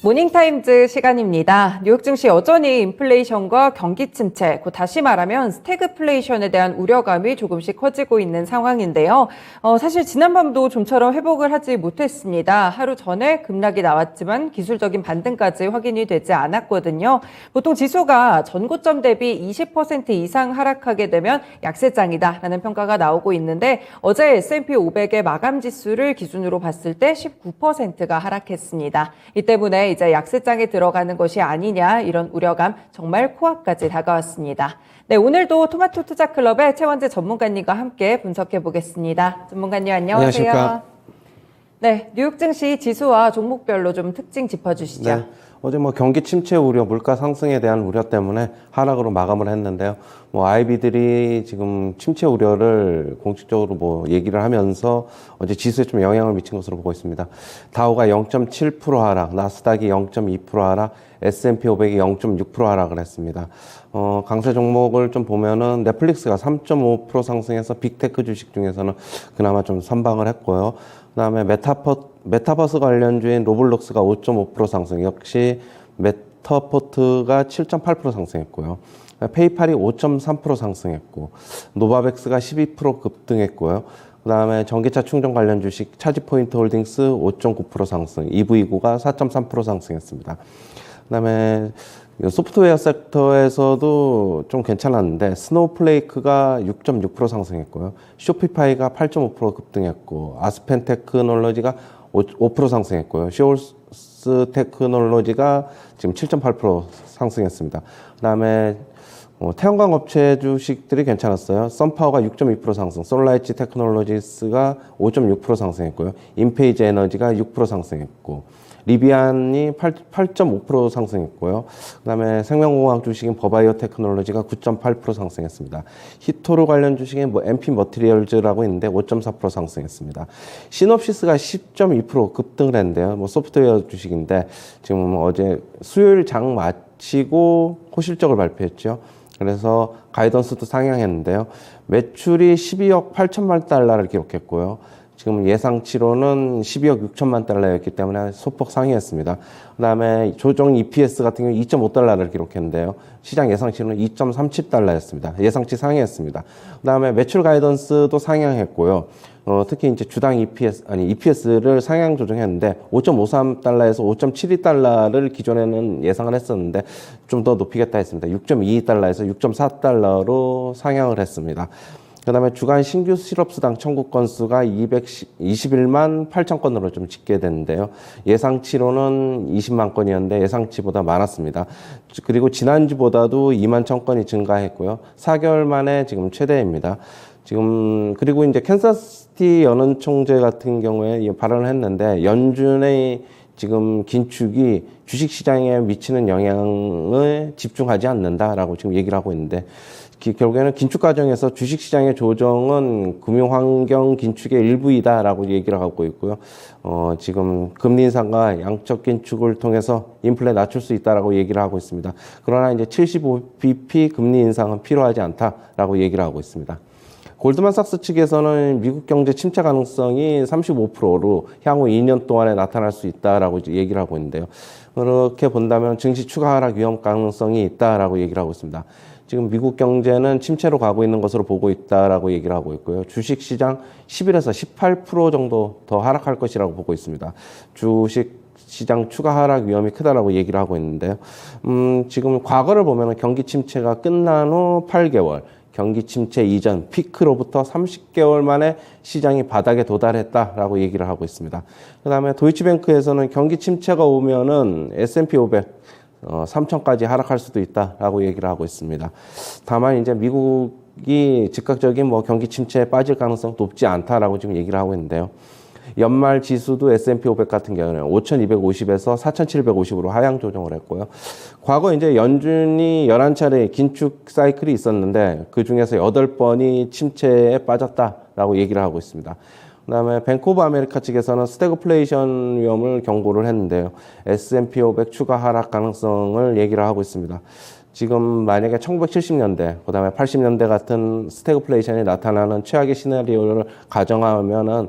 모닝타임즈 시간입니다. 뉴욕 증시 여전히 인플레이션과 경기 침체, 다시 말하면 스태그플레이션에 대한 우려감이 조금씩 커지고 있는 상황인데요. 사실 지난밤도 좀처럼 회복을 하지 못했습니다. 하루 전에 급락이 나왔지만 기술적인 반등까지 확인이 되지 않았거든요. 보통 지수가 전고점 대비 20% 이상 하락하게 되면 약세장이다라는 평가가 나오고 있는데 어제 S&P 500의 마감 지수를 기준으로 봤을 때 19%가 하락했습니다. 이 때문에 이제 약세장에 들어가는 것이 아니냐 이런 우려감 정말 코앞까지 다가왔습니다. 네, 오늘도 토마토 투자클럽의 최원재 전문가님과 함께 분석해 보겠습니다. 전문가님 안녕하세요. 안녕하십니까. 네, 뉴욕 증시 지수와 종목별로 좀 특징 짚어주시죠. 네, 어제 경기 침체 우려, 물가 상승에 대한 우려 때문에 하락으로 마감을 했는데요. IB들이 지금 침체 우려를 공식적으로 얘기를 하면서 어제 지수에 좀 영향을 미친 것으로 보고 있습니다. 다우가 0.7% 하락, 나스닥이 0.2% 하락, S&P 500이 0.6% 하락을 했습니다. 강세 종목을 좀 보면은 넷플릭스가 3.5% 상승해서 빅테크 주식 중에서는 그나마 좀 선방을 했고요. 그다음에 메타버스 관련주인 로블록스가 5.5% 상승, 역시 메타포트가 7.8% 상승했고요. 페이팔이 5.3% 상승했고, 노바백스가 12% 급등했고요. 그다음에 전기차 충전 관련 주식 차지포인트 홀딩스 5.9% 상승, EV고가 4.3% 상승했습니다. 그다음에 소프트웨어 섹터에서도 좀 괜찮았는데 스노우플레이크가 6.6% 상승했고요. 쇼피파이가 8.5% 급등했고, 아스펜 테크놀로지가 5% 상승했고요. 쇼스 테크놀로지가 지금 7.8% 상승했습니다. 그다음에 태양광 업체 주식들이 괜찮았어요. 썬파워가 6.2% 상승, 솔라이치 테크놀로지스가 5.6% 상승했고요. 인페이지 에너지가 6% 상승했고, 리비안이 8.5% 상승했고요. 그다음에 생명공학 주식인 버바이오 테크놀로지가 9.8% 상승했습니다. 히토르 관련 주식인 MP 머티리얼즈라고 있는데 5.4% 상승했습니다. 시놉시스가 10.2% 급등을 했는데요. 소프트웨어 주식인데 지금 어제 수요일 장 마치고 호실적을 발표했죠. 그래서 가이던스도 상향했는데요. 매출이 12억 8천만 달러를 기록했고요. 지금 예상치로는 12억 6천만 달러였기 때문에 소폭 상회했습니다. 그 다음에 조정 EPS 같은 경우 2.5달러를 기록했는데요. 시장 예상치로는 2.37달러였습니다. 예상치 상회했습니다. 그 다음에 매출 가이던스도 상향했고요. 특히 이제 주당 EPS를 상향 조정했는데 5.53달러에서 5.72달러를 기존에는 예상을 했었는데 좀 더 높이겠다 했습니다. 6.22달러에서 6.4달러로 상향을 했습니다. 그 다음에 주간 신규 실업수당 청구 건수가 221만 8천 건으로 좀 집계됐는데요. 예상치로는 20만 건이었는데 예상치보다 많았습니다. 그리고 지난주보다도 2만 1천 건이 증가했고요. 4개월 만에 지금 최대입니다. 그리고 이제 캔사스시티 연은 총재 같은 경우에 발언을 했는데 연준의 지금 긴축이 주식시장에 미치는 영향을 집중하지 않는다라고 지금 얘기를 하고 있는데 결국에는 긴축 과정에서 주식시장의 조정은 금융환경 긴축의 일부이다라고 얘기를 하고 있고요. 지금 금리 인상과 양적 긴축을 통해서 인플레 낮출 수 있다라고 얘기를 하고 있습니다. 그러나 이제 75bp 금리 인상은 필요하지 않다라고 얘기를 하고 있습니다. 골드만삭스 측에서는 미국 경제 침체 가능성이 35%로 향후 2년 동안에 나타날 수 있다라고 얘기를 하고 있는데요. 그렇게 본다면 증시 추가 하락 위험 가능성이 있다라고 얘기를 하고 있습니다. 지금 미국 경제는 침체로 가고 있는 것으로 보고 있다라고 얘기를 하고 있고요. 주식시장 11에서 18% 정도 더 하락할 것이라고 보고 있습니다. 주식시장 추가 하락 위험이 크다라고 얘기를 하고 있는데요. 지금 과거를 보면 경기 침체가 끝난 후 8개월, 경기 침체 이전 피크로부터 30개월 만에 시장이 바닥에 도달했다라고 얘기를 하고 있습니다. 그 다음에 도이치뱅크에서는 경기 침체가 오면은 S&P 500 3천까지 하락할 수도 있다라고 얘기를 하고 있습니다. 다만 이제 미국이 즉각적인 경기 침체에 빠질 가능성 높지 않다라고 지금 얘기를 하고 있는데요. 연말 지수도 S&P 500 같은 경우는 5,250에서 4,750으로 하향 조정을 했고요. 과거 이제 연준이 11차례 긴축 사이클이 있었는데 그 중에서 8번이 침체에 빠졌다라고 얘기를 하고 있습니다. 그다음에 뱅크 오브 아메리카 측에서는 스태그플레이션 위험을 경고를 했는데요. S&P 500 추가 하락 가능성을 얘기를 하고 있습니다. 지금 만약에 1970년대, 그다음에 80년대 같은 스태그플레이션이 나타나는 최악의 시나리오를 가정하면은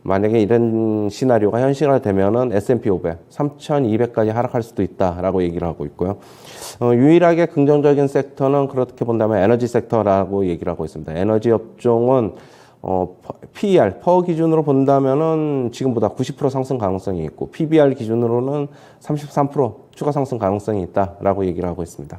만약에 이런 시나리오가 현실화되면은 S&P 500, 3,200까지 하락할 수도 있다라고 얘기를 하고 있고요. 유일하게 긍정적인 섹터는 그렇게 본다면 에너지 섹터라고 얘기를 하고 있습니다. 에너지 업종은 PER, 퍼 기준으로 본다면은 지금보다 90% 상승 가능성이 있고 PBR 기준으로는 33% 추가 상승 가능성이 있다라고 얘기를 하고 있습니다.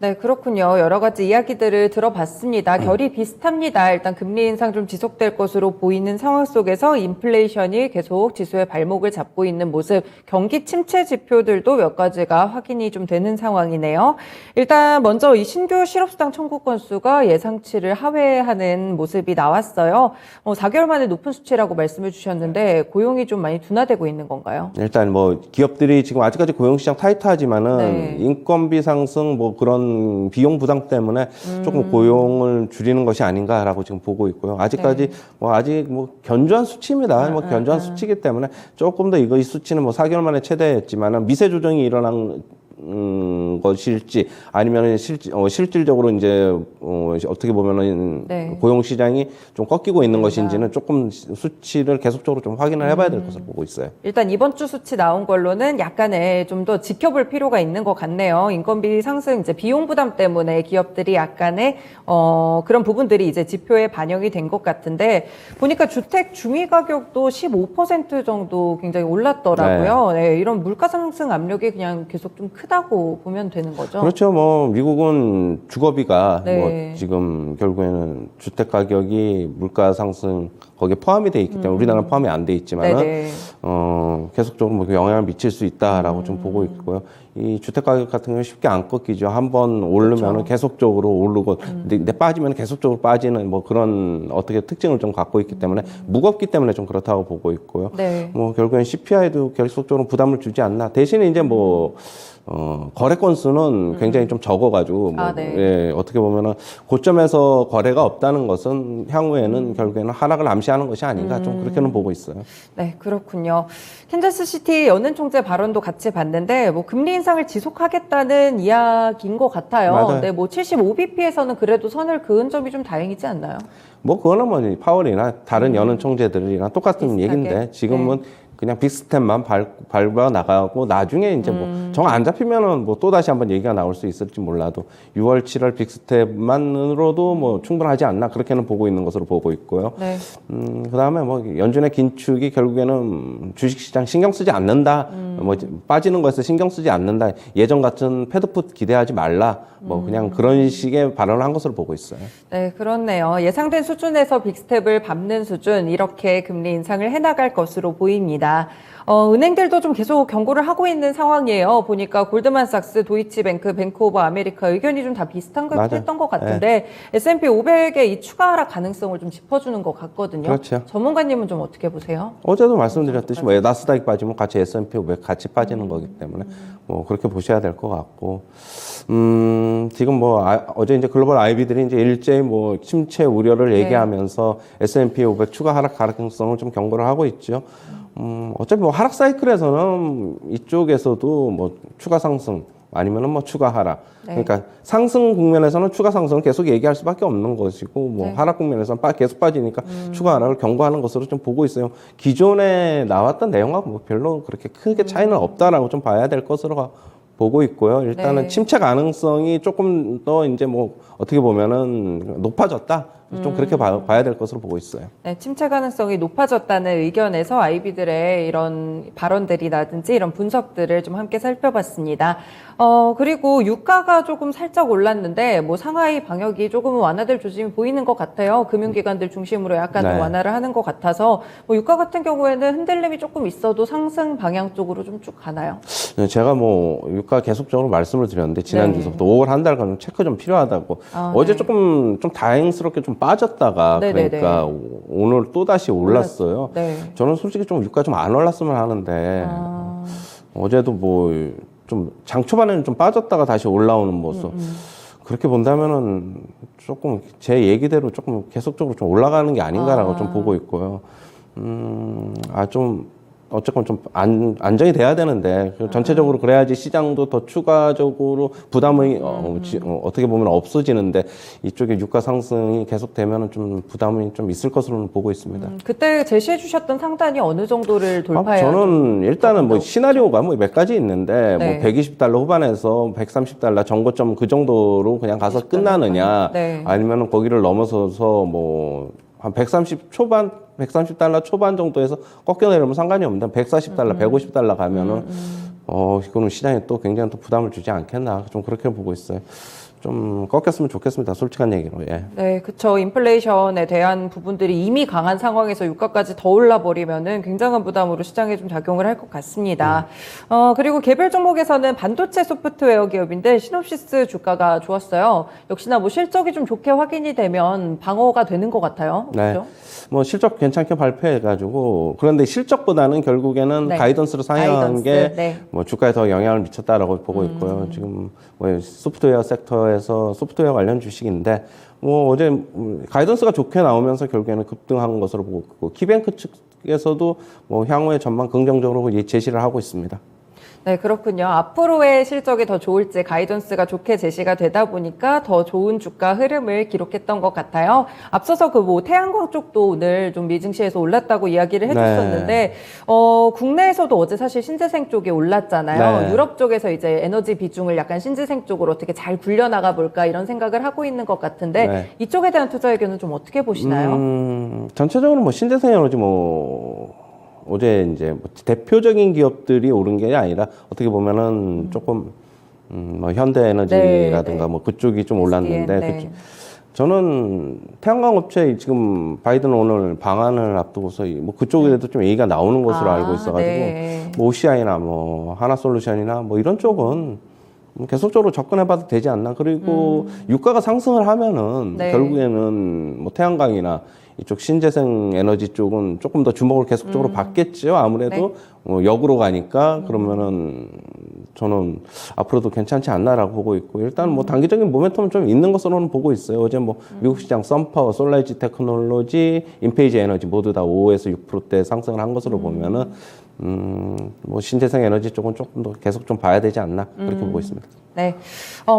네, 그렇군요. 여러 가지 이야기들을 들어봤습니다. 결이 비슷합니다. 일단 금리 인상 좀 지속될 것으로 보이는 상황 속에서 인플레이션이 계속 지수의 발목을 잡고 있는 모습, 경기 침체 지표들도 몇 가지가 확인이 좀 되는 상황이네요. 일단 먼저 이 신규 실업수당 청구 건수가 예상치를 하회하는 모습이 나왔어요. 4개월 만에 높은 수치라고 말씀해 주셨는데 고용이 좀 많이 둔화되고 있는 건가요? 일단 뭐 기업들이 지금 아직까지 고용시장 타이트하지만은 네. 인건비 상승 뭐 그런 비용 부담 때문에 조금 고용을 줄이는 것이 아닌가라고 지금 보고 있고요. 아직까지 뭐 아직 뭐 견조한 수치입니다. 뭐 견조한 수치이기 때문에 조금 더 이 수치는 뭐 4개월 만에 최대했지만은 미세 조정이 일어난 것일지 아니면 실질적으로 이제 어떻게 보면은 네. 고용 시장이 좀 꺾이고 있는 것인지는 조금 수치를 계속적으로 좀 확인을 해봐야 될 것으로 보고 있어요. 일단 이번 주 수치 나온 걸로는 약간의 좀 더 지켜볼 필요가 있는 것 같네요. 인건비 상승, 이제 비용 부담 때문에 기업들이 약간의 그런 부분들이 이제 지표에 반영이 된 것 같은데 보니까 주택 중위 가격도 15% 정도 굉장히 올랐더라고요. 네, 이런 물가 상승 압력이 그냥 계속 좀 크다고 보면 되는 거죠. 그렇죠. 뭐 미국은 주거비가 네. 뭐 지금 결국에는 주택 가격이 물가 상승 거기에 포함이 돼 있기 때문에 우리나라는 포함이 안 돼 있지만은 네네. 계속적으로 뭐 영향을 미칠 수 있다라고 좀 보고 있고요. 이 주택 가격 같은 경우는 쉽게 안 꺾이죠. 한번 오르면은 그렇죠. 계속적으로 오르고 근데 빠지면 계속적으로 빠지는 뭐 그런 어떻게 특징을 좀 갖고 있기 때문에 무겁기 때문에 좀 그렇다고 보고 있고요. 네. 뭐 결국엔 CPI도 계속적으로 부담을 주지 않나. 대신에 이제 뭐 거래 건수는 굉장히 좀 적어가지고, 뭐, 네. 예, 어떻게 보면은 고점에서 거래가 없다는 것은 향후에는 결국에는 하락을 암시하는 것이 아닌가 좀 그렇게는 보고 있어요. 네, 그렇군요. 캔자스시티 연은 총재 발언도 같이 봤는데 뭐 금리 인상을 지속하겠다는 이야기인 것 같아요. 맞아요. 네, 뭐 75bp에서는 그래도 선을 그은 점이 좀 다행이지 않나요? 뭐, 그거는 뭐, 파월이나 다른 연은 총재들이랑 똑같은 비슷하게. 얘기인데, 지금은 그냥 빅스텝만 밟아 나가고, 나중에 이제 뭐, 정 안 잡히면은 뭐, 또다시 한번 얘기가 나올 수 있을지 몰라도, 6월, 7월 빅스텝만으로도 뭐, 충분하지 않나, 그렇게는 보고 있는 것으로 보고 있고요. 네. 그 다음에 뭐, 연준의 긴축이 결국에는 주식시장 신경 쓰지 않는다, 뭐, 빠지는 것에 신경 쓰지 않는다, 예전 같은 패드풋 기대하지 말라, 뭐, 그냥 그런 식의 발언을 한 것으로 보고 있어요. 네, 그렇네요. 예상된 수준에서 빅스텝을 밟는 수준, 이렇게 금리 인상을 해나갈 것으로 보입니다. 은행들도 좀 계속 경고를 하고 있는 상황이에요. 보니까 골드만삭스, 도이치뱅크, 뱅크 오브 아메리카 의견이 좀 다 비슷한 거 맞아요. 했던 것 같은데 S&P 500의 이 추가 하락 가능성을 좀 짚어주는 것 같거든요. 그렇죠. 전문가님은 좀 어떻게 보세요? 어제도 말씀드렸듯이 뭐 나스닥이 빠지면 같이 S&P 500 같이 빠지는 거기 때문에 뭐 그렇게 보셔야 될 것 같고 지금 뭐 어제 이제 글로벌 IB들이 이제 일제히 뭐 침체 우려를 얘기하면서 S&P 500 추가 하락 가능성을 좀 경고를 하고 있죠. 어차피 뭐 하락 사이클에서는 이쪽에서도 뭐 추가 상승 아니면은 뭐 추가 하락. 그러니까 상승 국면에서는 추가 상승을 계속 얘기할 수밖에 없는 것이고 뭐 하락 국면에서는 계속 빠지니까 추가 하락을 경고하는 것으로 좀 보고 있어요. 기존에 나왔던 내용하고 뭐 별로 그렇게 크게 차이는 없다라고 좀 봐야 될 것으로 보고 있고요. 일단은 침체 가능성이 조금 더 이제 뭐 어떻게 보면은 높아졌다. 좀 그렇게 봐야 될 것으로 보고 있어요. 네, 침체 가능성이 높아졌다는 의견에서 아이비들의 이런 발언들이라든지 이런 분석들을 좀 함께 살펴봤습니다. 그리고 유가가 조금 살짝 올랐는데 뭐 상하이 방역이 조금은 완화될 조짐이 보이는 것 같아요. 금융기관들 중심으로 약간 좀 완화를 하는 것 같아서 뭐 유가 같은 경우에는 흔들림이 조금 있어도 상승 방향 쪽으로 좀 쭉 가나요? 네, 제가 뭐 유가 계속적으로 말씀을 드렸는데 지난주부터 5월 한 달간 체크 좀 필요하다고 어제 조금 좀 다행스럽게 좀 빠졌다가 그러니까 오늘 또 다시 올랐어요. 저는 솔직히 좀 유가 좀 안 올랐으면 하는데 어제도 뭐 좀 장 초반에는 좀 빠졌다가 다시 올라오는 모습. 그렇게 본다면은 조금 제 얘기대로 조금 계속적으로 좀 올라가는 게 아닌가라고 좀 보고 있고요. 좀 어쨌건 좀 안정이 돼야 되는데 전체적으로 그래야지 시장도 더 추가적으로 부담이 어떻게 보면 없어지는데 이쪽에 유가 상승이 계속되면 좀 부담이 좀 있을 것으로는 보고 있습니다. 그때 제시해 주셨던 상단이 어느 정도를 돌파해야 저는 일단은 뭐 시나리오가 뭐 몇 가지 있는데 네. 뭐 120달러 후반에서 130달러 정고점 그 정도로 그냥 가서 끝나느냐 네. 아니면 거기를 넘어서서 뭐 한 130 초반 130달러 초반 정도에서 꺾여내려면 상관이 없는데 140달러, 150달러 가면은 이거는 시장에 또 굉장히 또 부담을 주지 않겠나 좀 그렇게 보고 있어요. 좀 꺾였으면 좋겠습니다. 솔직한 얘기로. 예. 네, 그쵸. 인플레이션에 대한 부분들이 이미 강한 상황에서 유가까지 더 올라버리면은 굉장한 부담으로 시장에 좀 작용을 할 것 같습니다. 그리고 개별 종목에서는 반도체 소프트웨어 기업인데 시놉시스 주가가 좋았어요. 역시나 뭐 실적이 좀 좋게 확인이 되면 방어가 되는 것 같아요. 네. 그렇죠? 뭐 실적 괜찮게 발표해가지고 그런데 실적보다는 결국에는 네. 가이던스로 상향한 가이던스, 게 네. 뭐 주가에 더 영향을 미쳤다라고 보고 있고요. 지금 뭐 소프트웨어 섹터에서 소프트웨어 관련 주식인데 뭐 어제 가이던스가 좋게 나오면서 결국에는 급등한 것으로 보고 있고 키뱅크 측에서도 뭐 향후의 전망 긍정적으로 제시를 하고 있습니다. 네, 그렇군요. 앞으로의 실적이 더 좋을지 가이던스가 좋게 제시가 되다 보니까 더 좋은 주가 흐름을 기록했던 것 같아요. 앞서서 그 뭐 태양광 쪽도 오늘 좀 미증시에서 올랐다고 이야기를 해줬었는데, 국내에서도 어제 사실 신재생 쪽이 올랐잖아요. 네. 유럽 쪽에서 이제 에너지 비중을 약간 신재생 쪽으로 어떻게 잘 굴려나가 볼까 이런 생각을 하고 있는 것 같은데, 네. 이쪽에 대한 투자 의견은 좀 어떻게 보시나요? 전체적으로 뭐 신재생 에너지 뭐 어제 이제 뭐 대표적인 기업들이 오른 게 아니라 어떻게 보면은 조금 뭐 현대에너지라든가 네. 뭐 그쪽이 좀 올랐는데 네. 저는 태양광 업체 지금 바이든 오늘 방안을 앞두고서 뭐 그쪽에도 좀 얘기가 나오는 것으로 알고 있어가지고 네. 뭐 OCI나 뭐 하나솔루션이나 뭐 이런 쪽은 계속적으로 접근해봐도 되지 않나. 그리고 유가가 상승을 하면은 네. 결국에는 뭐 태양광이나 이쪽 신재생 에너지 쪽은 조금 더 주목을 계속적으로 받겠죠. 아무래도 역으로 가니까 그러면은 저는 앞으로도 괜찮지 않나라고 보고 있고 일단 뭐 단기적인 모멘텀은 좀 있는 것으로는 보고 있어요. 어제 뭐 미국 시장 썬파워, 솔라이지 테크놀로지, 인페이지 에너지 모두 다 5에서 6%대 상승을 한 것으로 보면은 뭐 신재생 에너지 쪽은 조금 더 계속 좀 봐야 되지 않나 그렇게 보고 있습니다. 네.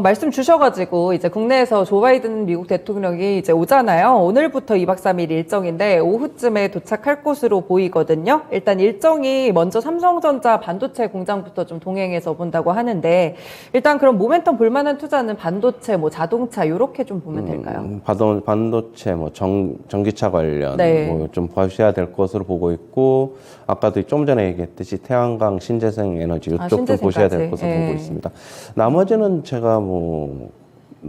말씀 주셔가지고, 이제 국내에서 조 바이든 미국 대통령이 이제 오잖아요. 오늘부터 2박 3일 일정인데, 오후쯤에 도착할 것으로 보이거든요. 일단 일정이 먼저 삼성전자 반도체 공장부터 좀 동행해서 본다고 하는데, 일단 그럼 모멘텀 볼만한 투자는 반도체, 뭐 자동차, 요렇게 좀 보면 될까요? 반도체, 뭐 전기차 관련 네. 뭐 좀 보셔야 될 것으로 보고 있고 아까도 좀 전에 얘기했듯이 태양광, 신재생 에너지 이쪽도 보셔야 될 것으로 보고 있습니다. 나머지는 제가 뭐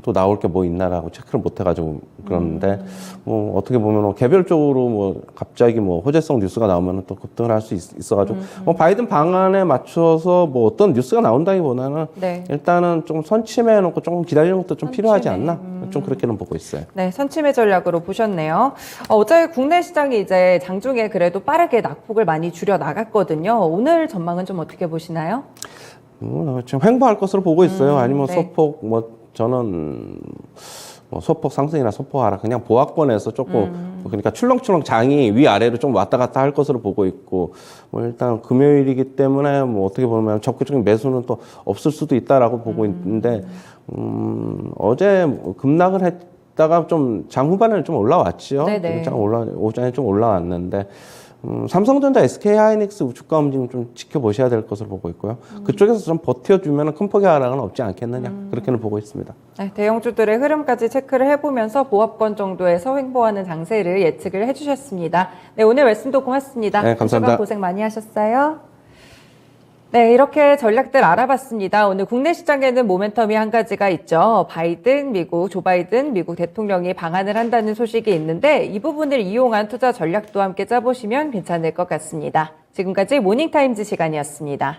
또 나올 게 뭐 있나라고 체크를 못 해가지고 그러는데 뭐 어떻게 보면 개별적으로 뭐 갑자기 뭐 호재성 뉴스가 나오면 또 급등을 할 수 있어가지고 뭐 바이든 방안에 맞춰서 뭐 어떤 뉴스가 나온다기보다는 네. 일단은 좀 선침해놓고 조금 기다리는 것도 좀 필요하지 않나 좀 그렇게는 보고 있어요. 네, 선침해 전략으로 보셨네요. 어제 국내 시장이 이제 장중에 그래도 빠르게 낙폭을 많이 줄여 나갔거든요. 오늘 전망은 좀 어떻게 보시나요? 지금 횡보할 것으로 보고 있어요. 아니면 네. 소폭 뭐 저는 뭐 소폭 상승이나 소폭 하락 그냥 보합권에서 조금 그러니까 출렁출렁 장이 위아래로 좀 왔다 갔다 할 것으로 보고 있고 뭐 일단 금요일이기 때문에 뭐 어떻게 보면 적극적인 매수는 또 없을 수도 있다라고 보고 있는데 어제 급락을 했다가 좀 장 후반에는 좀 올라왔죠. 네네. 오전에 좀 올라왔는데 삼성전자, SK하이닉스 주가 움직임 좀 지켜보셔야 될 것으로 보고 있고요. 그쪽에서 좀 버텨주면 큰 폭의 하락은 없지 않겠느냐 그렇게는 보고 있습니다. 네, 대형주들의 흐름까지 체크를 해보면서 보합권 정도에서 횡보하는 장세를 예측을 해주셨습니다. 네, 오늘 말씀도 고맙습니다. 네, 감사합니다. 고생 많이 하셨어요. 네, 이렇게 전략들 알아봤습니다. 오늘 국내 시장에는 모멘텀이 한 가지가 있죠. 조 바이든 미국 대통령이 방한을 한다는 소식이 있는데 이 부분을 이용한 투자 전략도 함께 짜보시면 괜찮을 것 같습니다. 지금까지 모닝타임즈 시간이었습니다.